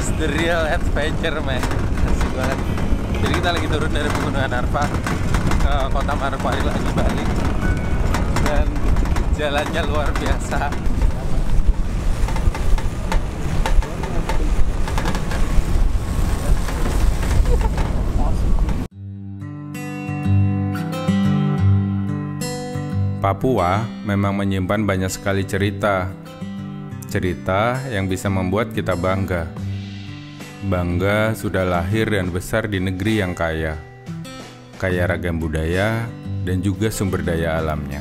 is the real adventure, man. Asik banget. Jadi kita lagi turun dari Pegunungan Arfak ke Kota Manokwari lagi balik. Dan jalannya luar biasa. Papua memang menyimpan banyak sekali cerita yang bisa membuat kita bangga. Bangga sudah lahir dan besar di negeri yang kaya ragam budaya dan juga sumber daya alamnya.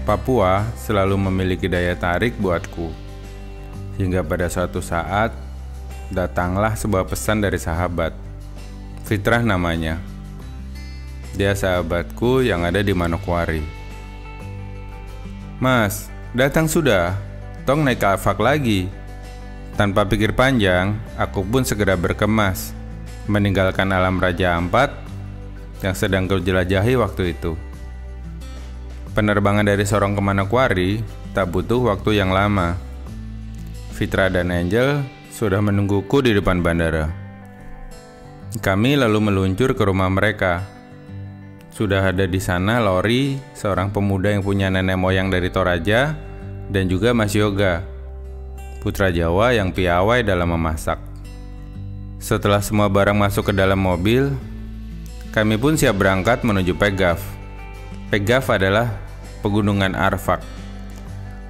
Papua selalu memiliki daya tarik buatku. Hingga pada suatu saat, datanglah sebuah pesan dari sahabat. Fitrah namanya. Dia sahabatku yang ada di Manokwari. Mas, datang sudah. Tong naik ke Arfak lagi. Tanpa pikir panjang, aku pun segera berkemas, meninggalkan alam Raja Ampat yang sedang kujelajahi waktu itu. Penerbangan dari Sorong ke Manokwari tak butuh waktu yang lama. Fitra dan Angel sudah menungguku di depan bandara. Kami lalu meluncur ke rumah mereka. Sudah ada di sana Lori, seorang pemuda yang punya nenek moyang dari Toraja, dan juga Mas Yoga, putra Jawa yang piawai dalam memasak. Setelah semua barang masuk ke dalam mobil, kami pun siap berangkat menuju Pegaf. Pegaf adalah Pegunungan Arfak,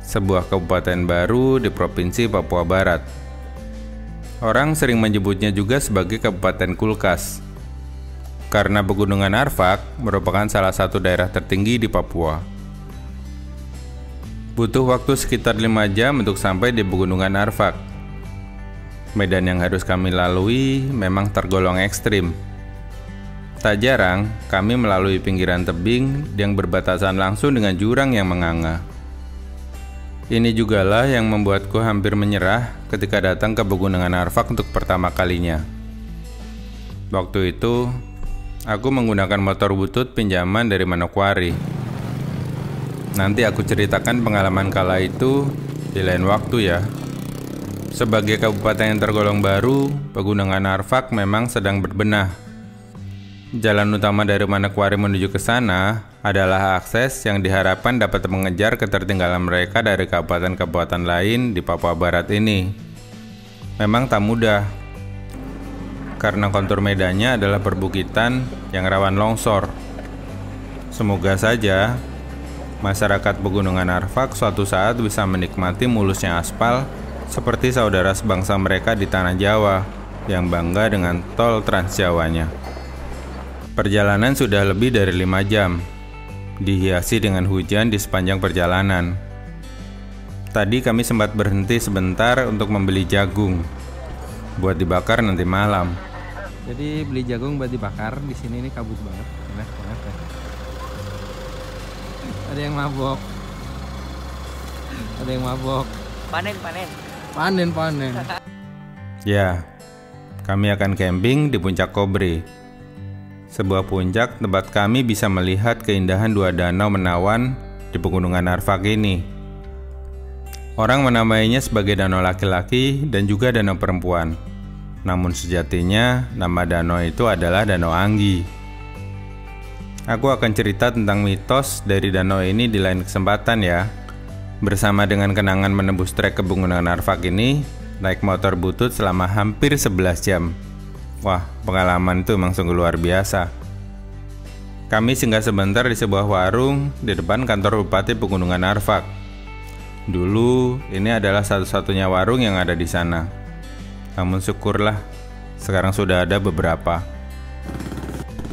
sebuah kabupaten baru di Provinsi Papua Barat. Orang sering menyebutnya juga sebagai Kabupaten Kulkas, karena Pegunungan Arfak merupakan salah satu daerah tertinggi di Papua. Butuh waktu sekitar 5 jam untuk sampai di Pegunungan Arfak. Medan yang harus kami lalui memang tergolong ekstrim. Tak jarang kami melalui pinggiran tebing yang berbatasan langsung dengan jurang yang menganga. Ini jugalah yang membuatku hampir menyerah ketika datang ke Pegunungan Arfak untuk pertama kalinya. Waktu itu, aku menggunakan motor butut pinjaman dari Manokwari. Nanti aku ceritakan pengalaman kala itu di lain waktu ya. Sebagai kabupaten yang tergolong baru, Pegunungan Arfak memang sedang berbenah. Jalan utama dari Manokwari menuju ke sana adalah akses yang diharapkan dapat mengejar ketertinggalan mereka dari kabupaten-kabupaten lain di Papua Barat ini. Memang tak mudah, karena kontur medannya adalah perbukitan yang rawan longsor. Semoga saja masyarakat Pegunungan Arfak suatu saat bisa menikmati mulusnya aspal seperti saudara sebangsa mereka di tanah Jawa yang bangga dengan tol Trans Jawanya. Perjalanan sudah lebih dari 5 jam, dihiasi dengan hujan di sepanjang perjalanan. Tadi kami sempat berhenti sebentar untuk membeli jagung buat dibakar nanti malam. Jadi beli jagung buat dibakar di sini nih kabut banget, enak banget ya. Ada yang mabok. Ada yang mabok. Panen. Ya, kami akan camping di Puncak Kobre. Sebuah puncak tempat kami bisa melihat keindahan dua danau menawan di Pegunungan Arfak ini. Orang menamainya sebagai danau laki-laki dan juga danau perempuan. Namun sejatinya nama danau itu adalah Danau Anggi. Aku akan cerita tentang mitos dari danau ini di lain kesempatan ya. Bersama dengan kenangan menembus trek ke Pegunungan Arfak ini, naik motor butut selama hampir 11 jam. Wah, pengalaman itu memang sungguh luar biasa. Kami singgah sebentar di sebuah warung di depan kantor Bupati Pegunungan Arfak. Dulu, ini adalah satu-satunya warung yang ada di sana. Namun syukurlah, sekarang sudah ada beberapa.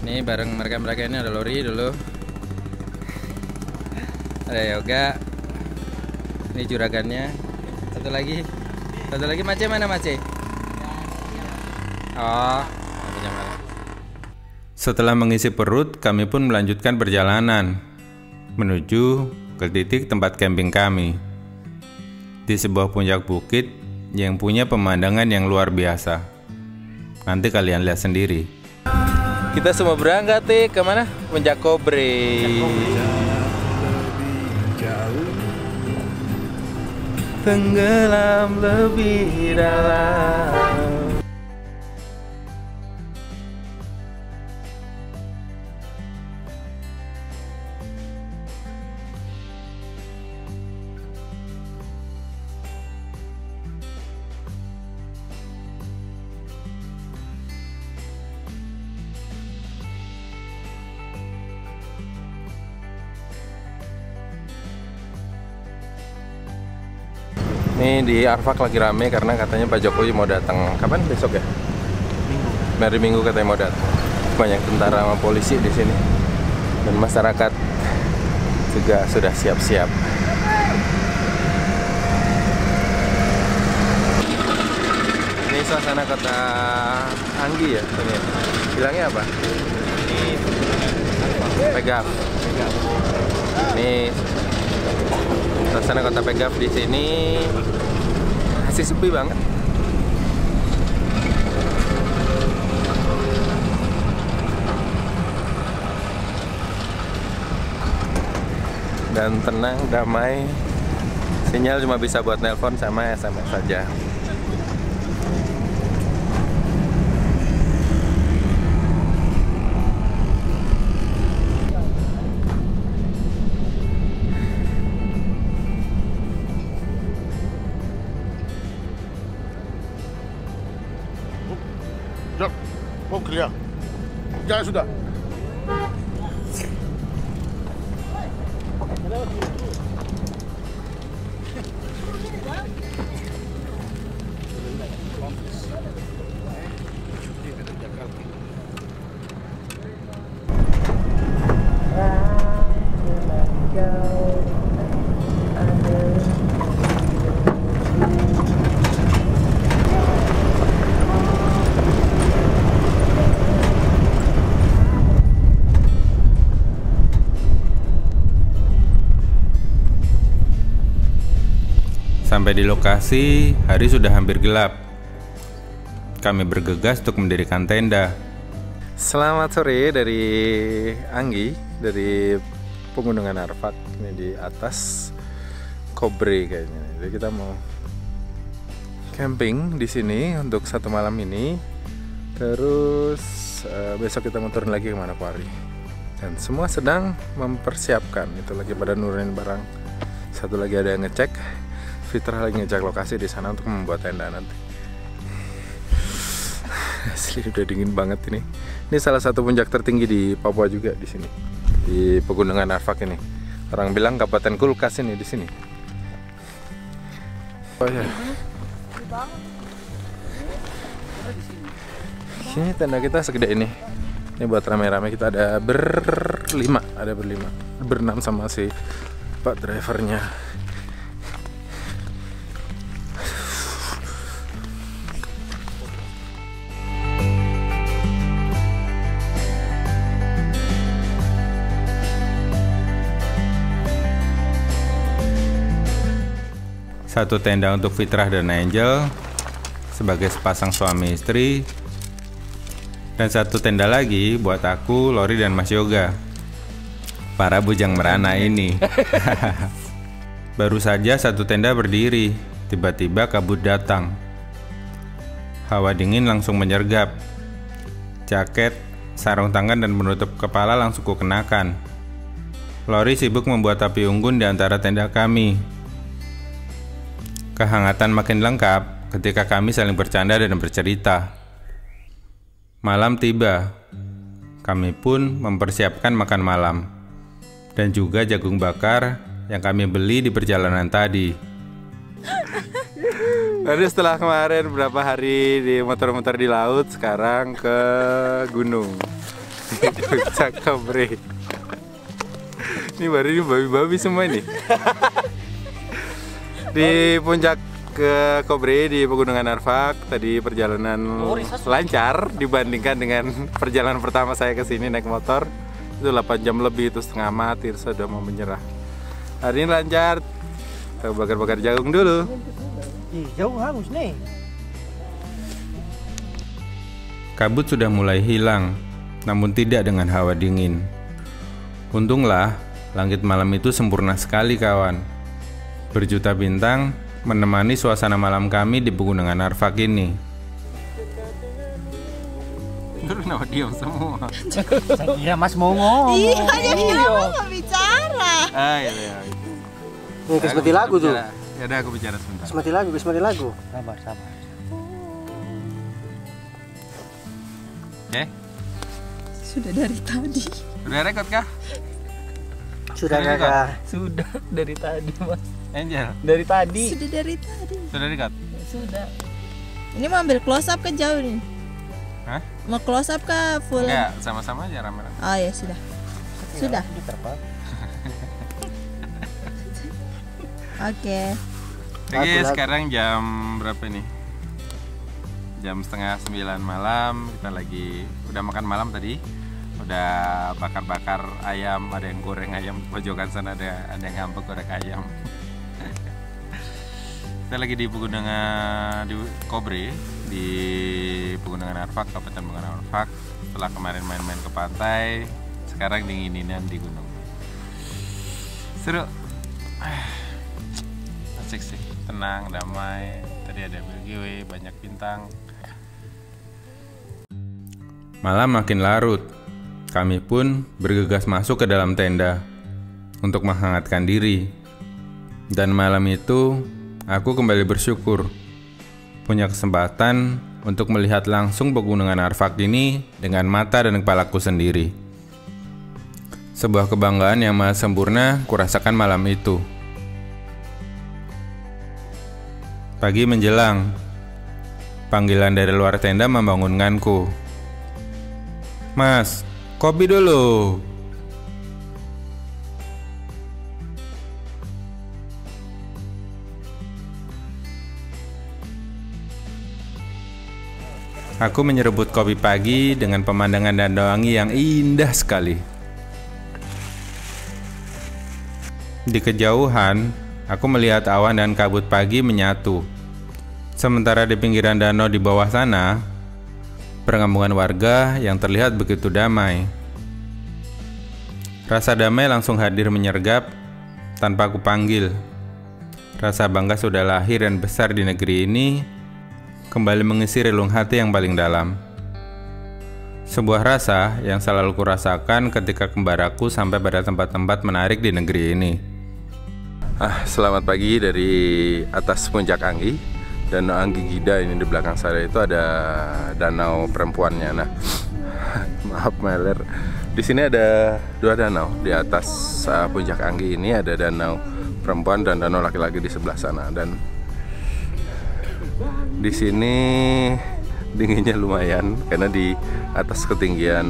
Nih bareng mereka ini ada Lori dulu. Ada Yoga. Ini juragannya. Satu lagi Mace, mana Mace? Oh, setelah mengisi perut, kami pun melanjutkan perjalanan menuju ke titik tempat camping kami di sebuah puncak bukit yang punya pemandangan yang luar biasa. Nanti kalian lihat sendiri. Kita semua berangkat kemana? Puncak Kobre. Tenggelam lebih dalam. Ini di Arfak lagi rame karena katanya Pak Jokowi mau datang. Kapan? Besok ya? Hari Minggu katanya mau datang. Banyak tentara sama polisi di sini. Dan masyarakat juga sudah siap-siap. Ini suasana kota Anggi ya? Ini. Bilangnya apa? Pegaf. Ini suasana kota Pegaf di sini masih sepi banget. Dan tenang, damai. Sinyal cuma bisa buat nelpon sama SMS saja. Oh, clear. Jangan sudah. Sampai di lokasi, hari sudah hampir gelap. Kami bergegas untuk mendirikan tenda. Selamat sore dari Anggi, dari Pegunungan Arfak. Ini di atas Kobre kayaknya. Jadi kita mau camping di sini untuk 1 malam ini. Terus besok kita mau turun lagi ke Manokwari. Dan semua sedang mempersiapkan. Itu lagi pada nurunin barang. Satu lagi ada yang ngecek. Fitrah lagi ngecek lokasi di sana untuk membuat tenda nanti. Asli udah dingin banget ini. Ini salah satu puncak tertinggi di Papua juga di sini. Di Pegunungan Arfak ini. Orang bilang kabupaten kulkas ini di sini. Oh ya. Sini tenda kita segede ini. Ini buat rame-rame, kita ada berlima, berenam sama si Pak drivernya. Satu tenda untuk Fitrah dan Angel sebagai sepasang suami istri, dan satu tenda lagi buat aku, Lori dan Mas Yoga, para bujang merana ini. Baru saja satu tenda berdiri, tiba-tiba kabut datang. Hawa dingin langsung menyergap. Jaket, sarung tangan dan penutup kepala langsung kukenakan. Lori sibuk membuat api unggun di antara tenda kami. Kehangatan makin lengkap ketika kami saling bercanda dan bercerita. Malam tiba, kami pun mempersiapkan makan malam dan juga jagung bakar yang kami beli di perjalanan tadi. Lalu setelah kemarin berapa hari di motor-motor di laut, sekarang ke gunung di Puncak Kobre. Ini baru ini babi-babi semua ini. Di puncak ke Kobre di Pegunungan Arfak tadi perjalanan lancar dibandingkan dengan perjalanan pertama saya ke sini naik motor. Itu 8 jam lebih, itu setengah mati, sudah mau menyerah. Hari ini lancar. Kita bakar-bakar jagung dulu. Jagung hangus nih. Kabut sudah mulai hilang namun tidak dengan hawa dingin. Untunglah, langit malam itu sempurna sekali kawan. Berjuta bintang menemani suasana malam kami di Pegunungan Arfak ini. Terus kenapa diam semua? Saya kira Mas mau ngomong. Iya, jadi kamu nggak bicara. Iya. Ini guys mati lagu tuh. Ya udah aku bicara sebentar. Guys mati lagu. Sabar. Oke. Sudah dari tadi. Udah rekod kah? Sudah kakak. Sudah dari tadi Mas. Angel. Dari tadi. Sudah dari tadi. Sudah rekod? Sudah. Ini mau ambil close up ke jauh nih? Hah? Mau close up ke full? Enggak, sama-sama aja rame-rame. Oh ya sudah. Sudah. Oke. Oke, sekarang jam berapa nih? Jam setengah 9 malam. Kita lagi udah makan malam tadi. Udah bakar-bakar ayam, ada yang goreng ayam pojokan sana, ada yang ngambek goreng ayam. Kita lagi di Pegunungan di Kobre, di Pegunungan Arfak, Kabupaten Pegunungan Arfak. Setelah kemarin main-main ke pantai, sekarang dingin-dinginan di gunung. Seru. Asik sih, tenang, damai. Tadi ada Milky Way, banyak bintang. Malam makin larut. Kami pun bergegas masuk ke dalam tenda untuk menghangatkan diri. Dan malam itu, aku kembali bersyukur punya kesempatan untuk melihat langsung Pegunungan Arfak ini dengan mata dan kepalaku sendiri. Sebuah kebanggaan yang maha sempurna kurasakan malam itu. Pagi menjelang, panggilan dari luar tenda membangunkanku. "Mas, kopi dulu." Aku menyerebut kopi pagi dengan pemandangan Danau Angi yang indah sekali. Di kejauhan, aku melihat awan dan kabut pagi menyatu. Sementara di pinggiran danau di bawah sana, perkampungan warga yang terlihat begitu damai. Rasa damai langsung hadir menyergap tanpa aku panggil. Rasa bangga sudah lahir dan besar di negeri ini kembali mengisi relung hati yang paling dalam. Sebuah rasa yang selalu kurasakan ketika kembaraku sampai pada tempat-tempat menarik di negeri ini. Selamat pagi dari atas puncak Anggi. Danau Anggi Gida ini di belakang saya itu ada danau perempuannya. Nah, maaf meler. Di sini ada dua danau. Di atas puncak Anggi ini ada danau perempuan dan danau laki-laki di sebelah sana. Dan di sini dinginnya lumayan karena di atas ketinggian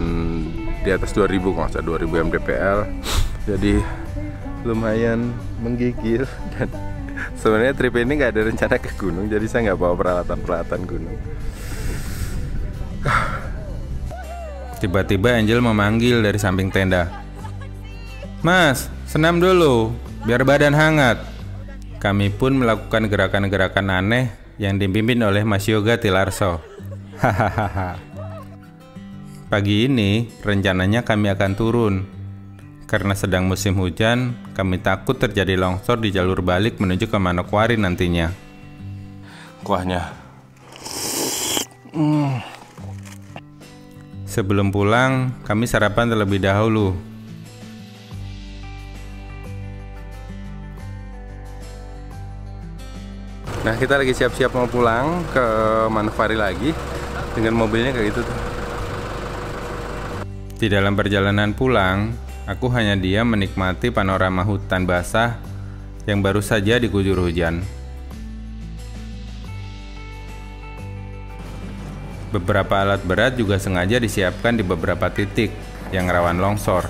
di atas 2000 kalau nggak salah 2000 mdpl. Jadi lumayan menggigil dan sebenarnya trip ini nggak ada rencana ke gunung, jadi saya nggak bawa peralatan gunung. Tiba-tiba Angel memanggil dari samping tenda. "Mas, senam dulu, biar badan hangat." Kami pun melakukan gerakan-gerakan aneh yang dipimpin oleh Mas Yoga Tilarso. Hahaha. Pagi ini rencananya kami akan turun. Karena sedang musim hujan, kami takut terjadi longsor di jalur balik menuju ke Manokwari nantinya. Kuahnya. Sebelum pulang, kami sarapan terlebih dahulu. Nah, kita lagi siap-siap mau pulang ke Manokwari lagi dengan mobilnya kayak gitu tuh. Di dalam perjalanan pulang, aku hanya diam menikmati panorama hutan basah yang baru saja diguyur hujan. Beberapa alat berat juga sengaja disiapkan di beberapa titik yang rawan longsor.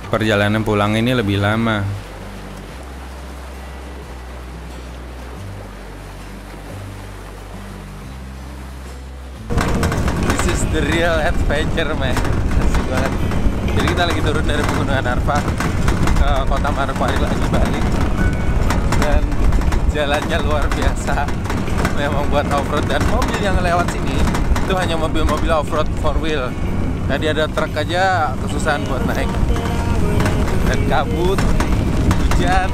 Perjalanan pulang ini lebih lama. This is the real adventure, man. Asik banget. Jadi kita lagi turun dari Pegunungan Arfak ke kota Manokwari lagi balik. Dan jalannya luar biasa. Memang buat off-road dan mobil yang lewat sini itu hanya mobil-mobil off-road 4-wheel. Tadi ada truk aja kesusahan buat naik. Dan kabut, hujan.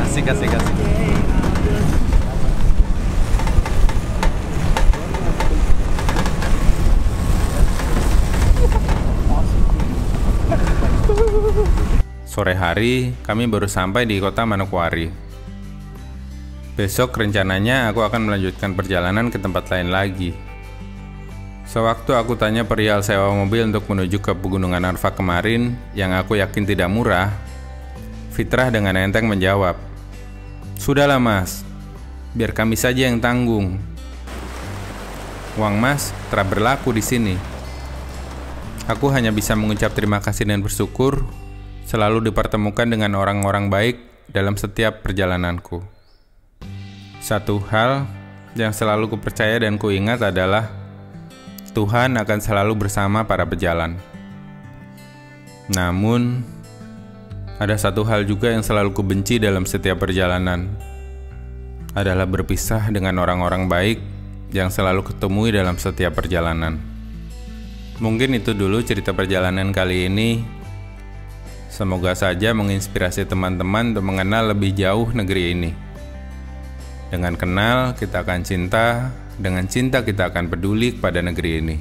Asik. Sore hari, kami baru sampai di kota Manokwari. Besok rencananya aku akan melanjutkan perjalanan ke tempat lain lagi. Sewaktu aku tanya perihal sewa mobil untuk menuju ke Pegunungan Arfak kemarin, yang aku yakin tidak murah, Fitrah dengan enteng menjawab, "Sudahlah mas, biar kami saja yang tanggung. Uang mas telah berlaku di sini." Aku hanya bisa mengucap terima kasih dan bersyukur selalu dipertemukan dengan orang-orang baik dalam setiap perjalananku. Satu hal yang selalu kupercaya dan kuingat adalah Tuhan akan selalu bersama para pejalan. Namun, ada satu hal juga yang selalu kubenci dalam setiap perjalanan, adalah berpisah dengan orang-orang baik yang selalu kutemui dalam setiap perjalanan. Mungkin itu dulu cerita perjalanan kali ini. Semoga saja menginspirasi teman-teman untuk mengenal lebih jauh negeri ini. Dengan kenal, kita akan cinta. Dengan cinta, kita akan peduli kepada negeri ini.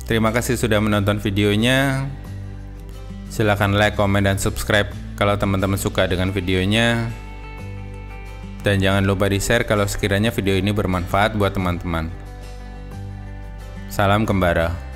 Terima kasih sudah menonton videonya. Silahkan like, komen, dan subscribe kalau teman-teman suka dengan videonya. Dan jangan lupa di-share kalau sekiranya video ini bermanfaat buat teman-teman. Salam Kembara.